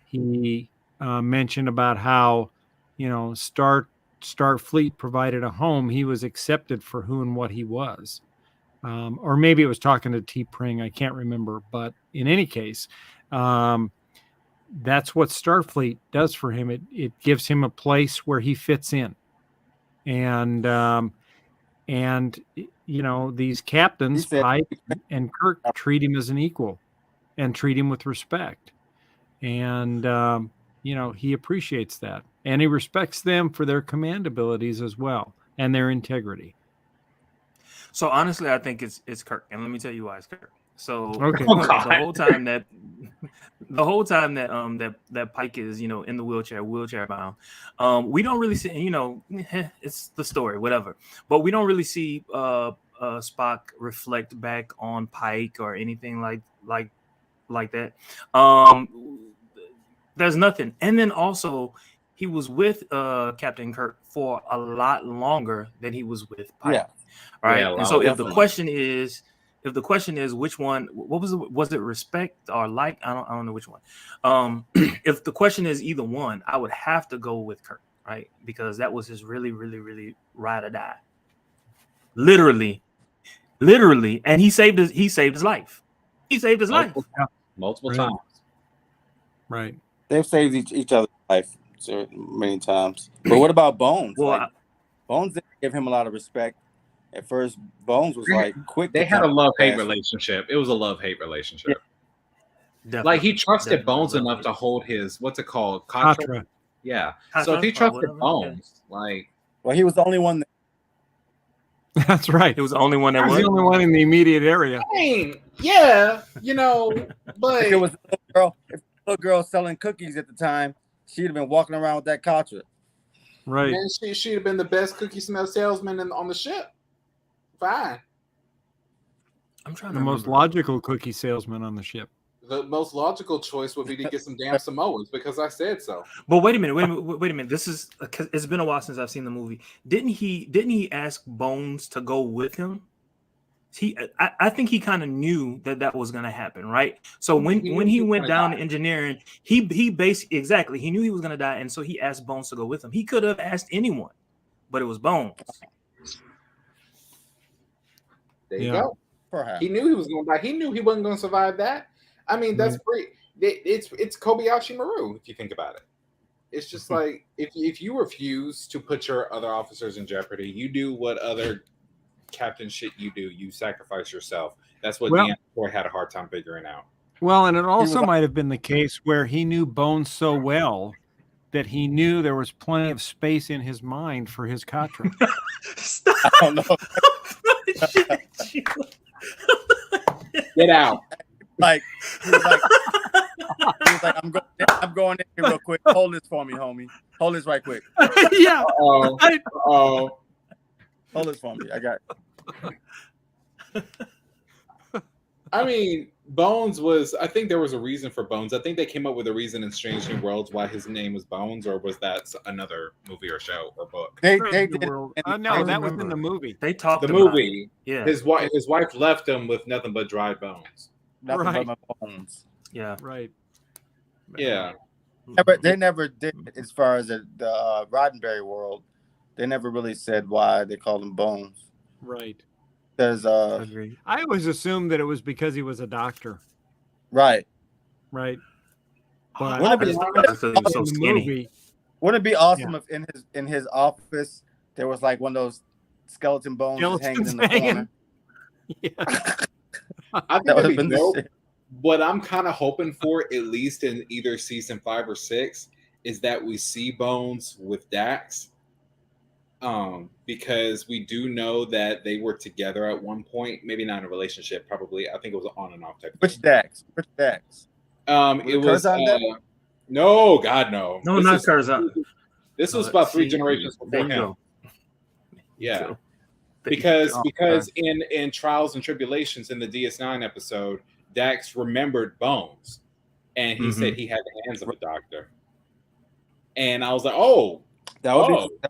he mentioned about how Starfleet provided a home. He was accepted for who and what he was. Or maybe it was talking to T. Pring. I can't remember. But in any case, that's what Starfleet does for him. It gives him a place where he fits in. And these captains, Pike and Kirk, treat him as an equal and treat him with respect. And, he appreciates that. And he respects them for their command abilities as well and their integrity. So honestly, I think it's Kirk, and let me tell you why it's Kirk. So okay. the whole time that Pike is in the wheelchair bound, we don't really see it's the story, whatever, but we don't really see Spock reflect back on Pike or anything like that. There's nothing, and then also he was with Captain Kirk for a lot longer than he was with Pike. Yeah. Right. Yeah, and so if the question is which one, what was it respect or like? I don't know which one. If the question is either one, I would have to go with Kirk, right? Because that was his really, really, really ride or die. Literally. And he saved his life. He saved his life. Multiple times. Right. They've saved each other's life so many times. But what about Bones? Well, Bones didn't give him a lot of respect. At first, Bones was like quick. They had a love-hate relationship. It was a love-hate relationship. Yeah. Like he trusted Bones enough to hold his, what's it called? Katra. Yeah. So if he trusted Bones, well, he was the only one. That's right. He was the only one that was the only one in the immediate area. I mean, yeah, but if it was a little girl selling cookies at the time, she'd have been walking around with that Katra. Right. And she'd have been the best cookie smell salesman on the ship. Fine. I'm trying the most logical cookie salesman on the ship. The most logical choice would be to get some damn Samoans because I said so. But wait a minute. This is it's been a while since I've seen the movie. Didn't he ask Bones to go with him? I think he kind of knew that was going to happen, right? So when he went down to engineering, he basically he knew he was going to die, and so he asked Bones to go with him. He could have asked anyone, but it was Bones. There you go. Perhaps. He knew he was going to die. He knew he wasn't going to survive that. I mean, that's pretty. It's Kobayashi Maru if you think about it. it's just like if you refuse to put your other officers in jeopardy, you do what other captain shit you do. You sacrifice yourself. That's what Deanna Troy had a hard time figuring out. Well, and it also might have been the case where he knew Bones so well that he knew there was plenty of space in his mind for his Katra. Stop. I don't know. Get out. Like he was like, I'm going in here real quick. Hold this for me, homie. Hold this right quick. Yeah. Oh. Hold this for me. I got it. I mean, Bones was. I think there was a reason for Bones. I think they came up with a reason in Strange New Worlds why his name was Bones, or was that another movie or show or book? They did. No, that was in the movie. They talked the about movie. It. Yeah, his wife left him with nothing but dry bones. Nothing Right. but my bones. yeah. Right. Yeah. They never did, as far as the Roddenberry world. They never really said why they called him Bones. Right. Because Agreed. I always assumed that it was because he was a doctor. right. Right. But Wouldn't it be, Because he was so in the skinny. movie, wouldn't it be awesome if in his office there was like one of those skeleton bones just hanging in the corner? Yeah. I think That that'd would have be been the dope. shit. What I'm kind of hoping for, at least in either season 5 or 6, is that we see Bones with Dax. Because we do know that they were together at one point, maybe not in a relationship, probably. I think it was on and off type. Which Dax? Which Dax? It was Curzon Dax? no, God, no. No, This not is- Curzon. This was about 3 See, generations there before you him. go. Yeah, There you because go. because in Trials and Tribulations in the DS9 episode, Dax remembered Bones, and he said he had the hands of a doctor. And I was like, oh, That would be.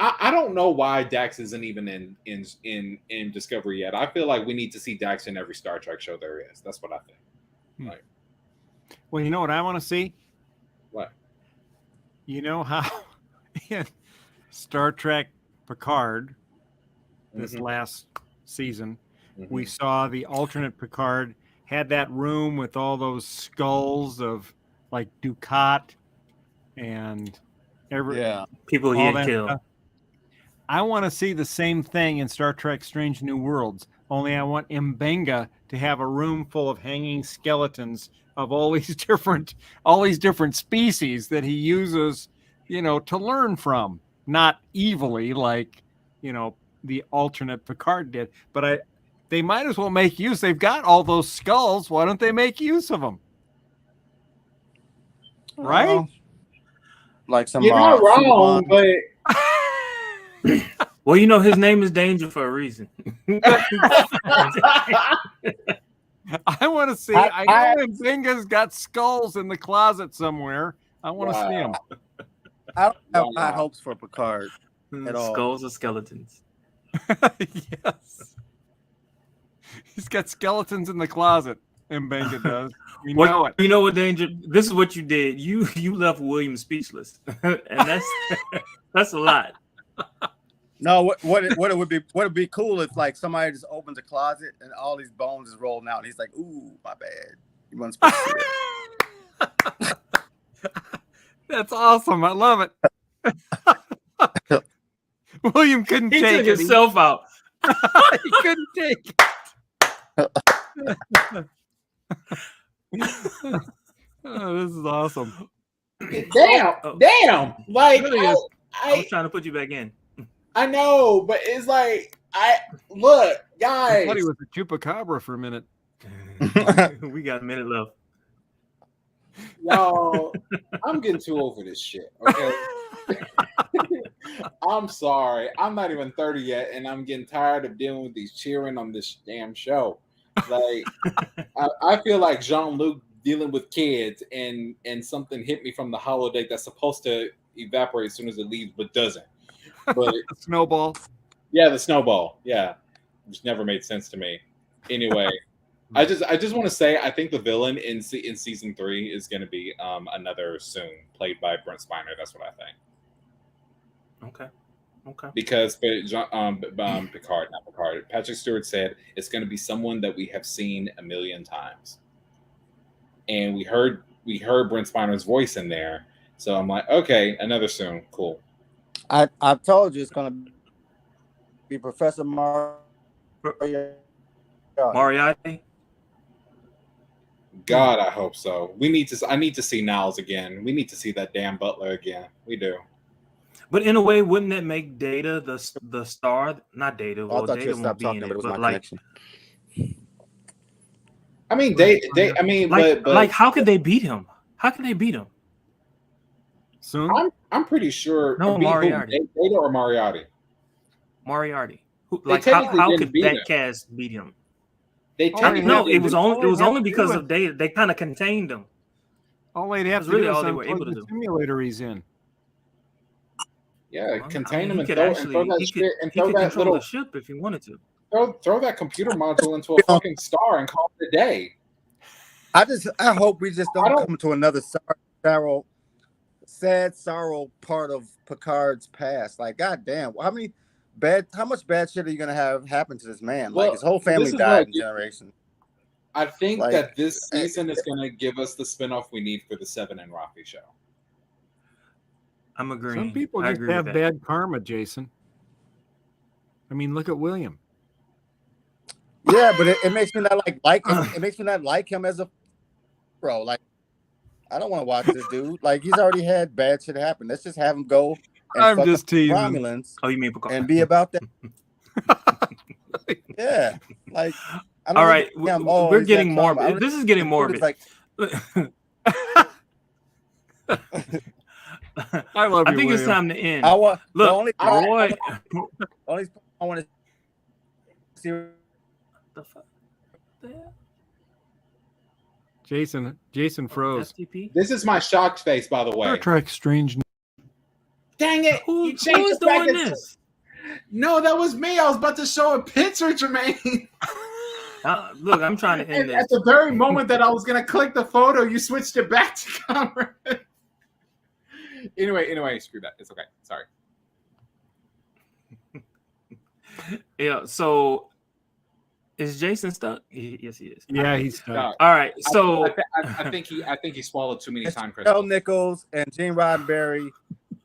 I don't know why Dax isn't even in Discovery yet. I feel like we need to see Dax in every Star Trek show there is. That's what I think. Like, well, you know what I want to see? what? You know how in Star Trek Picard, this last season, we saw the alternate Picard had that room with all those skulls of like Ducat and people he all had that killed. stuff. I want to see the same thing in Star Trek Strange New Worlds, only I want Mbenga to have a room full of hanging skeletons of all these different species that he uses, to learn from, not evilly like, the alternate Picard did. But they might as well make use. They've got all those skulls. Why don't they make use of them? Right? Like some. You're not wrong, but Well, his name is Danger for a reason. I want to see. I know Mbenga's got skulls in the closet somewhere. I want to see them. I don't have high hopes for Picard at all. Skulls or skeletons. Yes. He's got skeletons in the closet. Mbenga does. We What- know it. You know what, Danger? This is what you did. You left William speechless, and that's a lot. No, what it would be cool if like somebody just opens a closet and all these bones is rolling out and he's like, "Ooh, my bad. You weren't supposed to see that." That's awesome. I love it. William couldn't He take took it. himself out. He couldn't take it. Oh, this is awesome. damn. Like I I was trying to put you back in. I know, but it's like look, I guys. thought he was a chupacabra for a minute. We got a minute left. Y'all, I'm getting too over this shit. Okay. I'm sorry. I'm not even 30 yet, and I'm getting tired of dealing with these cheering on this damn show. Like, I feel like Jean-Luc dealing with kids, and something hit me from the holodeck that's supposed to evaporate as soon as it leaves, but doesn't. But Snowball. yeah, the snowball. Yeah, which never made sense to me. Anyway, I just want to say I think the villain in season 3 is going to be another Soong played by Brent Spiner. That's what I think. Okay. Because Picard, not Picard. Patrick Stewart said it's going to be someone that we have seen a million times, and we heard we heard Brent Spiner's voice in there. So I'm like, okay, another soon, cool. I've told you it's gonna be Professor Moriarty. God, I hope so. I need to see Niles again. We need to see that damn Butler again. We do. But in a way, wouldn't that make Data the star? Not Data. Well, Data won't be in it, but like, I mean, like, how could they beat him? How could they beat him? Soon? I'm pretty sure. No, Moriarty. Data or Moriarty? Moriarty. Like, how could that cast beat him? No, it was only because of Data. They kind of contained him. All they'd have to really do is all they were able unplug to the do. simulator he's in. Yeah, contain him he and could throw actually that shit and throw that control little the ship if he wanted to. throw that computer module into a fucking star and call it a day. I hope we just don't come to another sad sorrow part of Picard's past. Like, goddamn, how much bad shit are you gonna have happen to this man? Well, like his whole family died in generation. I think Like, that this season is going to give us the spinoff we need for the Seven and Rafi show. I'm agreeing. Some people just have bad karma, Jason. I mean, look at William. Yeah, but it makes me not like him. It makes me not like him as a bro. Like, I don't want to watch this dude. Like, he's already had bad shit happen. Let's just have him go and I'm fuck just up teasing. Romulans. Oh, you mean Picard? And be about that. Yeah, like. All right, we're getting morbid. This is getting morbid. Like, I love you. I think it's William. time to end. Look, Roy. I want to see. The fuck? Jason froze. FTP? This is my shock face, by the way. Star Trek Strange. Dang it! Who You changed is the doing brackets. this? No, that was me. I was about to show a picture, Jermaine. Look, I'm trying to end And this. at the very moment that I was going to click the photo, you switched it back to camera. Anyway, screw that. It's okay. Sorry. Yeah. So, is Jason stuck? Yes, he is. Yeah, he's stuck. All right. So I think he swallowed too many time Nichelle crystals. Nichols and Gene Roddenberry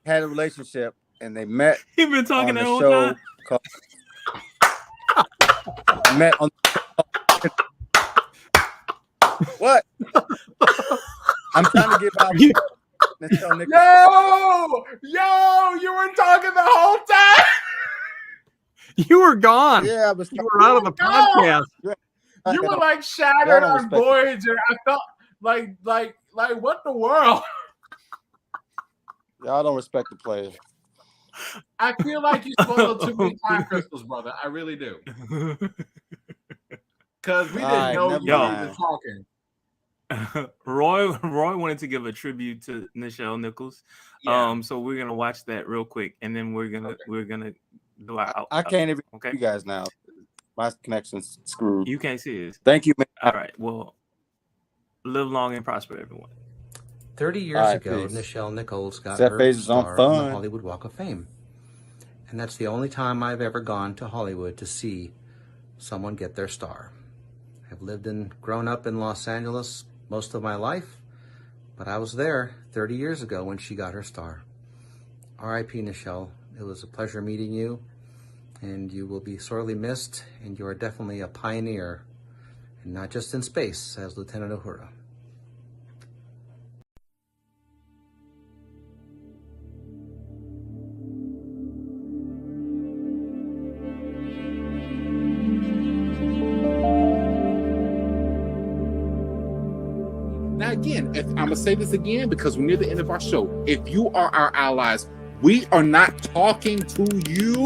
had a relationship, and they met. He been talking on the the whole show time. Met on. What? I'm trying to get out. Nichelle Nichols. Yo, you were talking the whole time. You were gone. Yeah, I was. You were out of the podcast. You were like shattered on Voyager. I felt like what the world? Y'all don't respect the players. I feel like you swallowed too many time crystals, brother. I really do. Because we didn't know you were talking. Roy wanted to give a tribute to Nichelle Nichols. Yeah. So we're gonna watch that real quick, and then we're gonna go out. I can't even. Okay, you guys now. My connection's screwed. You can't see this. Thank you, man. All right. Well, live long and prosper, everyone. 30 years right, ago, peace. Nichelle Nichols got Set her phases on star on the fun. Hollywood Walk of Fame. And that's the only time I've ever gone to Hollywood to see someone get their star. I've lived and grown up in Los Angeles most of my life, but I was there 30 years ago when she got her star. R.I.P. Nichelle. It was a pleasure meeting you, and you will be sorely missed, and you are definitely a pioneer, and not just in space, as Lieutenant Uhura. Now, again, I'm going to say this again because we're near the end of our show. If you are our allies, we are not talking to you.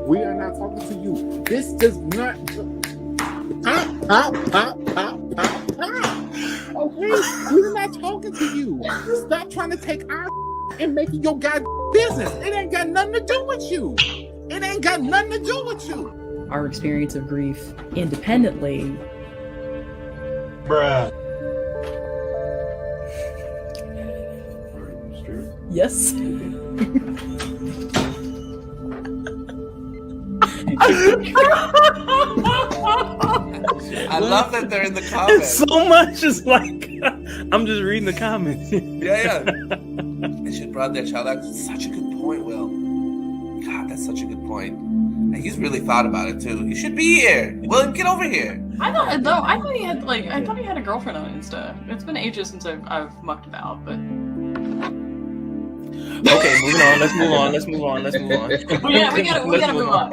We are not talking to you. This does not. Okay, we're not talking to you. Stop trying to take our and make it your goddamn business. It ain't got nothing to do with you. It ain't got nothing to do with you. Our experience of grief independently. Bruh. Yes. I love that they're in the comments. So much is like I'm just reading the comments. Yeah. They should have brought that child out. Such a good point, Will. God, that's such a good point. And he's really thought about it too. You should be here. William, get over here. I thought he had a girlfriend on Insta. It's been ages since I've mucked about, but. Okay, moving on. Let's move on. Well, yeah, we gotta move on.